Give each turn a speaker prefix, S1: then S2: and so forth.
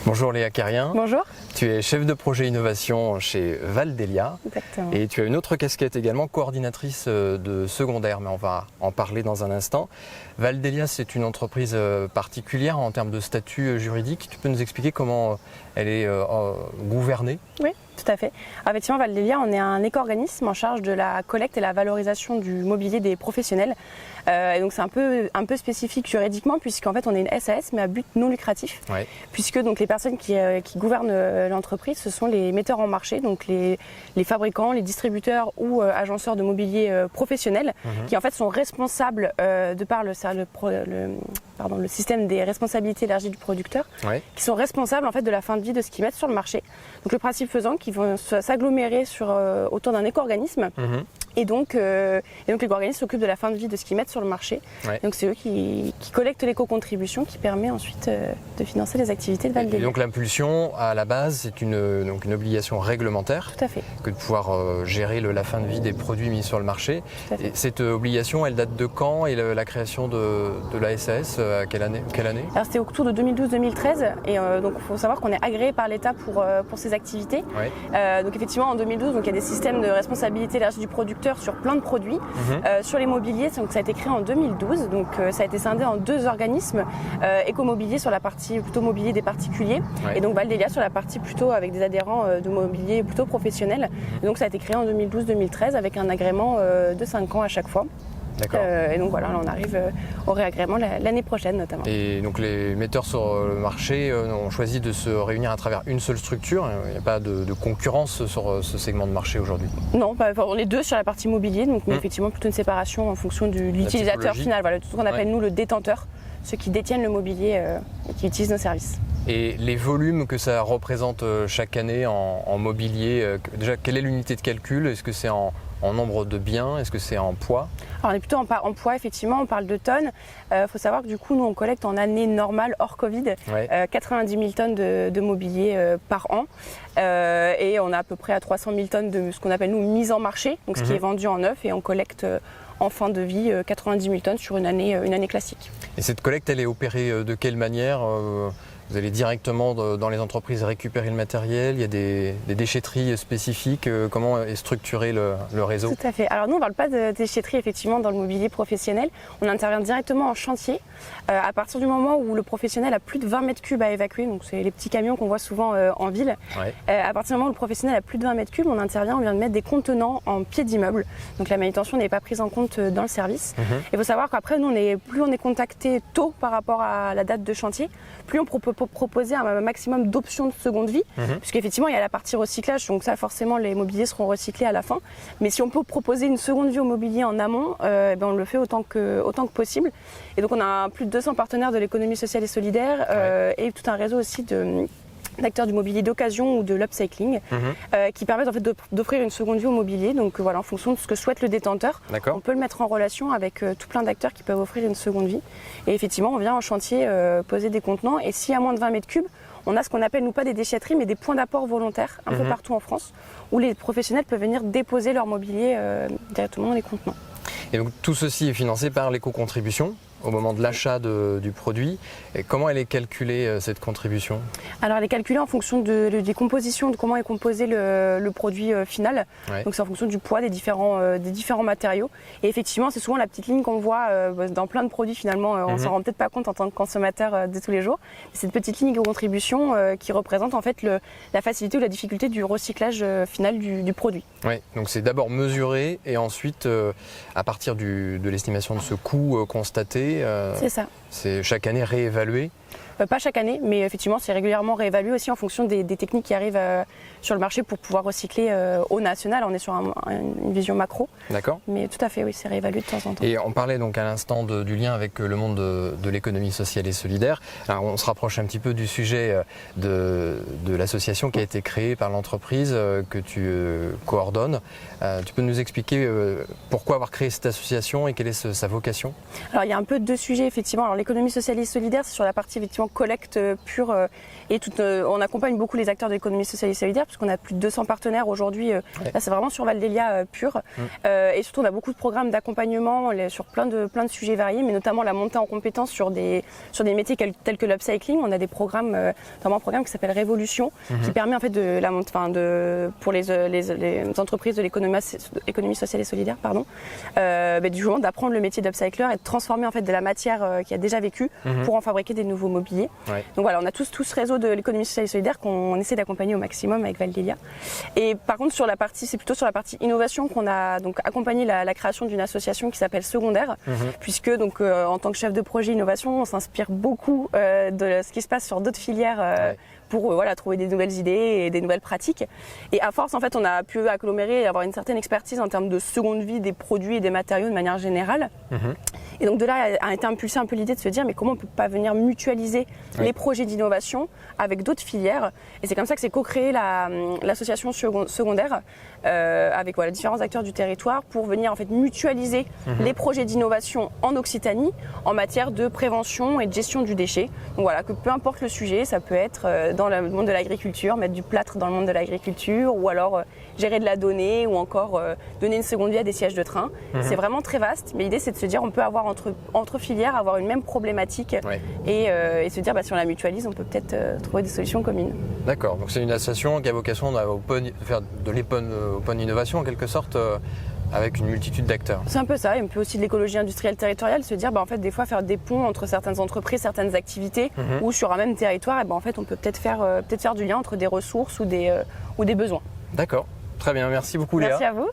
S1: Bonjour Léa Carrien.
S2: Bonjour.
S1: Tu es chef de projet innovation chez Valdelia.
S2: Exactement.
S1: Et tu as une autre casquette également, coordinatrice de secondaire, mais on va en parler dans un instant. Valdelia, c'est une entreprise particulière en termes de statut juridique. Tu peux nous expliquer comment elle est gouvernée ?
S2: Oui, tout à fait. Effectivement, Valdelia, on est un éco-organisme en charge de la collecte et la valorisation du mobilier des professionnels. Et donc c'est un peu spécifique juridiquement, puisqu'en fait on est une SAS mais à but non lucratif,
S1: Ouais.
S2: puisque donc les personnes qui gouvernent l'entreprise, ce sont les metteurs en marché, donc les fabricants, les distributeurs ou agenceurs de mobilier professionnels, qui en fait sont responsables de par le système des responsabilités élargies du producteur,
S1: Ouais.
S2: qui sont responsables en fait de la fin de vie de ce qu'ils mettent sur le marché. Donc le principe faisant qu'ils vont s'agglomérer autour d'un éco-organisme. Et donc l'éco-organisme s'occupe de la fin de vie de ce qu'ils mettent sur le marché.
S1: Ouais.
S2: Donc c'est eux qui collectent l'éco-contribution qui permet ensuite de financer les activités de
S1: Et
S2: Valdelia.
S1: donc l'impulsion, à la base, c'est une obligation réglementaire
S2: Tout à fait.
S1: que de pouvoir gérer la fin de vie des produits mis sur le marché.
S2: Tout à fait.
S1: Et cette obligation, elle date de quand? Et la création de la SAS, à quelle année?
S2: Alors c'était autour de 2012-2013 et donc il faut savoir qu'on est agréé par l'État pour ces activités.
S1: Ouais.
S2: Donc effectivement en 2012 donc, il y a des systèmes de responsabilité élargie du producteur sur plein de produits. Sur les mobiliers, donc, ça a été créé en 2012, donc ça a été scindé en deux organismes, Écomobilier sur la partie plutôt mobilier des particuliers,
S1: Ouais.
S2: et donc Valdelia sur la partie plutôt avec des adhérents de mobilier plutôt professionnel. Et donc ça a été créé en 2012-2013 avec un agrément de 5 ans à chaque fois.
S1: D'accord.
S2: Et donc voilà, là, on arrive au réagrément l'année prochaine notamment.
S1: Et donc les metteurs sur le marché ont choisi de se réunir à travers une seule structure. Il n'y a pas de concurrence sur ce segment de marché aujourd'hui.
S2: Non, on est deux sur la partie mobilier, donc mais effectivement plutôt une séparation en fonction de l'utilisateur
S1: typologie.
S2: final, voilà, tout ce qu'on appelle
S1: Ouais.
S2: nous le détenteur, ceux qui détiennent le mobilier et qui utilisent nos services.
S1: Et les volumes que ça représente chaque année en mobilier, déjà quelle est l'unité de calcul? Est-ce que c'est en nombre de biens? Est-ce que c'est en poids?
S2: Alors on est plutôt en poids, effectivement, on parle de tonnes. Faut savoir que du coup, nous, on collecte en année normale, hors Covid,
S1: Ouais.
S2: 90 000 tonnes de mobilier par an. Et on a à peu près à 300 000 tonnes de ce qu'on appelle, nous, mise en marché, donc ce qui est vendu en neuf, et on collecte en fin de vie 90 000 tonnes sur une année classique.
S1: Et cette collecte, elle est opérée de quelle manière? Vous allez directement dans les entreprises récupérer le matériel? Il y a des déchetteries spécifiques? Comment est structuré le réseau?
S2: Tout à fait. Alors nous, on ne parle pas de déchetterie effectivement dans le mobilier professionnel. On intervient directement en chantier. À partir du moment où le professionnel a plus de 20 mètres cubes à évacuer, donc c'est les petits camions qu'on voit souvent en ville.
S1: Ouais.
S2: À partir du moment où le professionnel a plus de 20 mètres cubes, on intervient, on vient de mettre des contenants en pied d'immeuble. Donc la manutention n'est pas prise en compte dans le service. Il faut savoir qu'après, nous, plus on est contacté tôt par rapport à la date de chantier, plus on peut proposer un maximum d'options de seconde vie, puisqu'effectivement il y a la partie recyclage, donc ça forcément les mobiliers seront recyclés à la fin, mais si on peut proposer une seconde vie au mobilier en amont, on le fait autant que possible. Et donc on a plus de 200 partenaires de l'économie sociale et solidaire, et tout un réseau aussi d'acteurs du mobilier d'occasion ou de l'upcycling, qui permettent en fait d'offrir une seconde vie au mobilier. Donc voilà, en fonction de ce que souhaite le détenteur,
S1: D'accord.
S2: on peut le mettre en relation avec tout plein d'acteurs qui peuvent offrir une seconde vie. Et effectivement, on vient en chantier poser des contenants, et s'il y a moins de 20 mètres cubes, on a ce qu'on appelle, nous, pas des déchetteries, mais des points d'apport volontaires un peu partout en France, où les professionnels peuvent venir déposer leur mobilier directement dans les contenants.
S1: Et donc tout ceci est financé par l'éco-contribution au moment de l'achat du produit. Et comment elle est calculée, cette contribution?
S2: Alors elle est calculée en fonction des compositions, de comment est composé le produit final.
S1: Ouais.
S2: Donc c'est en fonction du poids des différents matériaux. Et effectivement, c'est souvent la petite ligne qu'on voit dans plein de produits finalement. On s'en rend peut-être pas compte en tant que consommateur de tous les jours. C'est cette petite ligne de contribution qui représente en fait la facilité ou la difficulté du recyclage final du produit.
S1: Ouais, donc c'est d'abord mesuré et ensuite, à partir de l'estimation de ce coût constaté,
S2: C'est ça.
S1: c'est chaque année réévalué.
S2: Pas chaque année, mais effectivement, c'est régulièrement réévalué aussi en fonction des techniques qui arrivent sur le marché pour pouvoir recycler au national. On est sur une vision macro.
S1: D'accord.
S2: Mais tout à fait, oui, c'est réévalué de temps en temps.
S1: Et on parlait donc à l'instant du lien avec le monde de l'économie sociale et solidaire. Alors on se rapproche un petit peu du sujet de l'association qui a été créée par l'entreprise que tu coordonnes. Tu peux nous expliquer pourquoi avoir créé cette association et quelle est sa vocation?
S2: Alors il y a un peu deux sujets effectivement. Alors l'économie sociale et solidaire, c'est sur la partie effectivement collecte pure et on accompagne beaucoup les acteurs de l'économie sociale et solidaire puisqu'on a plus de 200 partenaires aujourd'hui. Là, c'est vraiment sur Val d'Elia pur. Et surtout, on a beaucoup de programmes d'accompagnement sur plein de sujets variés, mais notamment la montée en compétences sur des métiers tels que l'upcycling. On a des programmes, notamment un programme qui s'appelle Révolution, qui permet en fait pour les entreprises de l'économie sociale et solidaire, du jour d'apprendre le métier d'upcycler et de transformer en fait de la matière qui a déjà vécu pour en fabriquer des nouveaux mobiliers. Donc voilà, on a tout ce réseau de l'économie sociale et solidaire qu'on essaie d'accompagner au maximum avec Val d'Elia. Et par contre, c'est plutôt sur la partie innovation qu'on a donc accompagné la création d'une association qui s'appelle Secondaire, puisque donc en tant que chef de projet innovation, on s'inspire beaucoup de ce qui se passe sur d'autres filières pour trouver des nouvelles idées et des nouvelles pratiques. Et à force, en fait, on a pu agglomérer et avoir une certaine expertise en termes de seconde vie des produits et des matériaux de manière générale. Et donc de là a été impulsée un peu l'idée de se dire mais comment on peut pas venir mutualiser les projets d'innovation avec d'autres filières. Et c'est comme ça que s'est co-créée l'association Secondaire avec différents acteurs du territoire pour venir en fait mutualiser les projets d'innovation en Occitanie en matière de prévention et de gestion du déchet. Donc voilà, que peu importe le sujet, ça peut être dans le monde de l'agriculture, mettre du plâtre dans le monde de l'agriculture, ou alors gérer de la donnée, ou encore donner une seconde vie à des sièges de train. C'est vraiment très vaste, mais l'idée c'est de se dire on peut avoir entre filières avoir une même problématique et se dire si on la mutualise, on peut peut-être trouver des solutions communes.
S1: D'accord, donc c'est une association qui a vocation à faire de l'open innovation en quelque sorte avec une multitude d'acteurs. C'est
S2: un peu ça, et un peu aussi de l'écologie industrielle territoriale, se dire en fait des fois faire des ponts entre certaines entreprises, certaines activités, ou sur un même territoire, et en fait on peut peut-être faire du lien entre des ressources ou des besoins.
S1: D'accord, très bien, merci beaucoup Léa.
S2: Merci à vous.